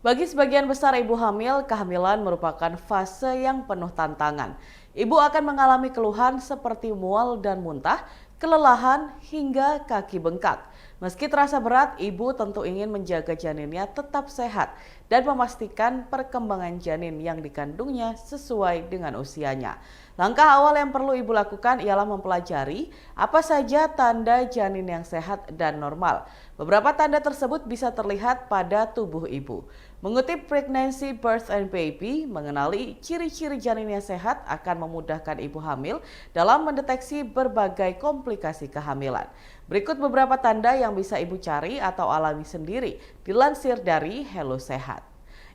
Bagi sebagian besar ibu hamil, kehamilan merupakan fase yang penuh tantangan. Ibu akan mengalami keluhan seperti mual dan muntah, kelelahan, hingga kaki bengkak. Meski terasa berat, ibu tentu ingin menjaga janinnya tetap sehat dan memastikan perkembangan janin yang dikandungnya sesuai dengan usianya. Langkah awal yang perlu ibu lakukan ialah mempelajari apa saja tanda janin yang sehat dan normal. Beberapa tanda tersebut bisa terlihat pada tubuh ibu. Mengutip Pregnancy, Birth and Baby, mengenali ciri-ciri janin yang sehat akan memudahkan ibu hamil dalam mendeteksi berbagai komplikasi kehamilan. Berikut beberapa tanda yang bisa ibu cari atau alami sendiri, dilansir dari Hello Sehat.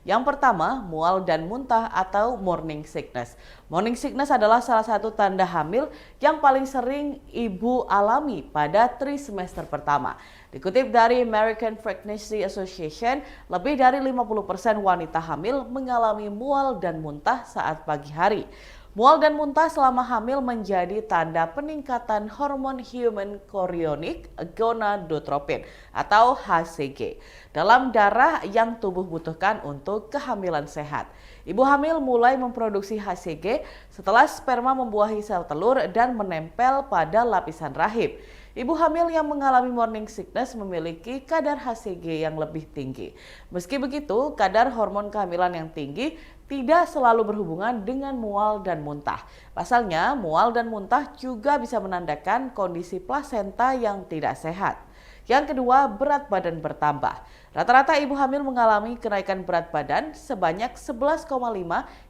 Yang pertama, mual dan muntah atau morning sickness. Morning sickness adalah salah satu tanda hamil yang paling sering ibu alami pada trimester pertama. Dikutip dari American Pregnancy Association, lebih dari 50% wanita hamil mengalami mual dan muntah saat pagi hari. Mual dan muntah selama hamil menjadi tanda peningkatan hormon human chorionic gonadotropin atau HCG dalam darah yang tubuh butuhkan untuk kehamilan sehat. Ibu hamil mulai memproduksi HCG setelah sperma membuahi sel telur dan menempel pada lapisan rahim. Ibu hamil yang mengalami morning sickness memiliki kadar HCG yang lebih tinggi. Meski begitu, kadar hormon kehamilan yang tinggi tidak selalu berhubungan dengan mual dan muntah. Pasalnya, mual dan muntah juga bisa menandakan kondisi plasenta yang tidak sehat. Yang kedua, berat badan bertambah. Rata-rata ibu hamil mengalami kenaikan berat badan sebanyak 11,5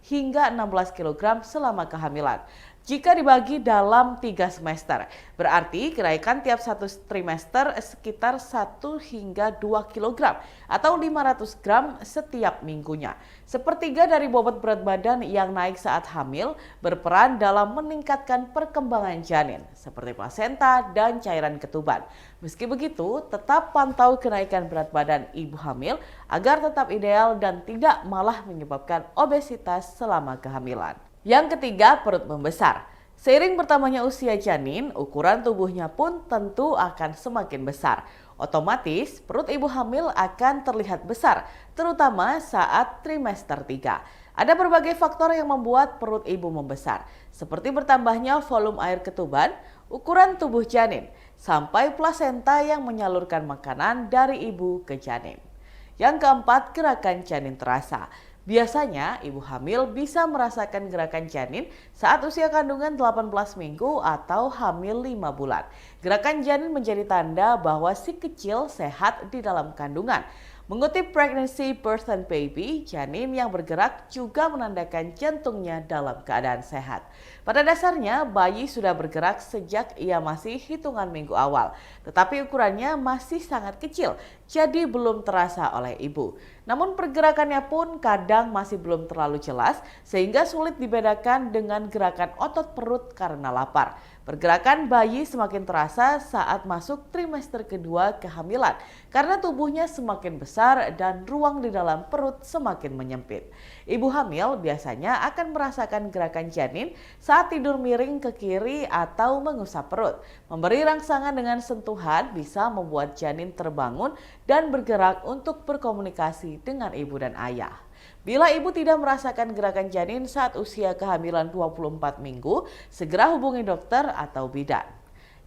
hingga 16 kg selama kehamilan. Jika dibagi dalam 3 semester, berarti kenaikan tiap satu trimester sekitar 1 hingga 2 kg atau 500 gram setiap minggunya. Sepertiga dari bobot berat badan yang naik saat hamil berperan dalam meningkatkan perkembangan janin, seperti plasenta dan cairan ketuban. Meski begitu, tetap pantau kenaikan berat badan ibu hamil agar tetap ideal dan tidak malah menyebabkan obesitas selama kehamilan. Yang ketiga, perut membesar. Seiring bertambahnya usia janin, ukuran tubuhnya pun tentu akan semakin besar. Otomatis, perut ibu hamil akan terlihat besar, terutama saat trimester 3. Ada berbagai faktor yang membuat perut ibu membesar, seperti bertambahnya volume air ketuban, ukuran tubuh janin, sampai plasenta yang menyalurkan makanan dari ibu ke janin. Yang keempat, gerakan janin terasa. Biasanya, ibu hamil bisa merasakan gerakan janin saat usia kandungan 18 minggu atau hamil 5 bulan. Gerakan janin menjadi tanda bahwa si kecil sehat di dalam kandungan. Mengutip Pregnancy, Birth and Baby, janin yang bergerak juga menandakan jantungnya dalam keadaan sehat. Pada dasarnya, bayi sudah bergerak sejak ia masih hitungan minggu awal, tetapi ukurannya masih sangat kecil, jadi belum terasa oleh ibu. Namun pergerakannya pun kadang masih belum terlalu jelas, sehingga sulit dibedakan dengan gerakan otot perut karena lapar. Pergerakan bayi semakin terasa saat masuk trimester kedua kehamilan karena tubuhnya semakin besar dan ruang di dalam perut semakin menyempit. Ibu hamil biasanya akan merasakan gerakan janin saat tidur miring ke kiri atau mengusap perut. Memberi rangsangan dengan sentuhan bisa membuat janin terbangun dan bergerak untuk berkomunikasi dengan ibu dan ayah. Bila ibu tidak merasakan gerakan janin saat usia kehamilan 24 minggu, segera hubungi dokter atau bidan.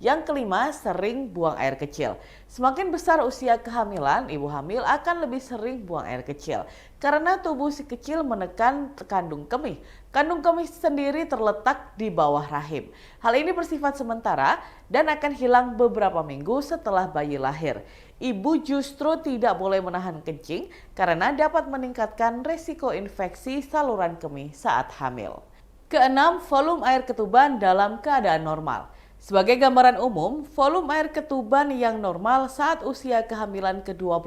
Yang kelima, sering buang air kecil. Semakin besar usia kehamilan, ibu hamil akan lebih sering buang air kecil. Karena tubuh si kecil menekan kandung kemih. Kandung kemih sendiri terletak di bawah rahim. Hal ini bersifat sementara dan akan hilang beberapa minggu setelah bayi lahir. Ibu justru tidak boleh menahan kencing karena dapat meningkatkan resiko infeksi saluran kemih saat hamil. Keenam, volume air ketuban dalam keadaan normal. Sebagai gambaran umum, volume air ketuban yang normal saat usia kehamilan ke-12,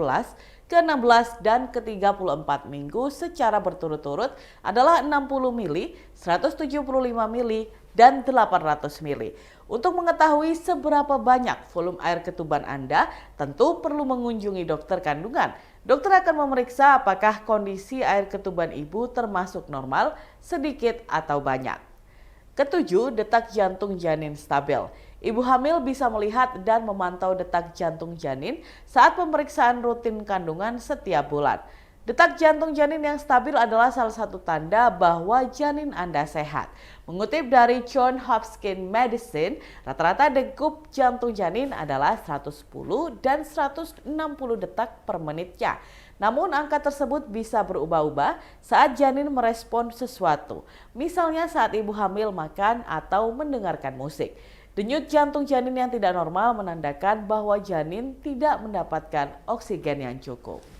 ke-16, dan ke-34 minggu secara berturut-turut adalah 60 mili, 175 mili, dan 800 mili. Untuk mengetahui seberapa banyak volume air ketuban Anda, tentu perlu mengunjungi dokter kandungan. Dokter akan memeriksa apakah kondisi air ketuban ibu termasuk normal, sedikit atau banyak. Ketujuh, detak jantung janin stabil. Ibu hamil bisa melihat dan memantau detak jantung janin saat pemeriksaan rutin kandungan setiap bulan. Detak jantung janin yang stabil adalah salah satu tanda bahwa janin Anda sehat. Mengutip dari Johns Hopkins Medicine, rata-rata degup jantung janin adalah 110 dan 160 detak per menitnya. Namun angka tersebut bisa berubah-ubah saat janin merespon sesuatu, misalnya saat ibu hamil makan atau mendengarkan musik. Denyut jantung janin yang tidak normal menandakan bahwa janin tidak mendapatkan oksigen yang cukup.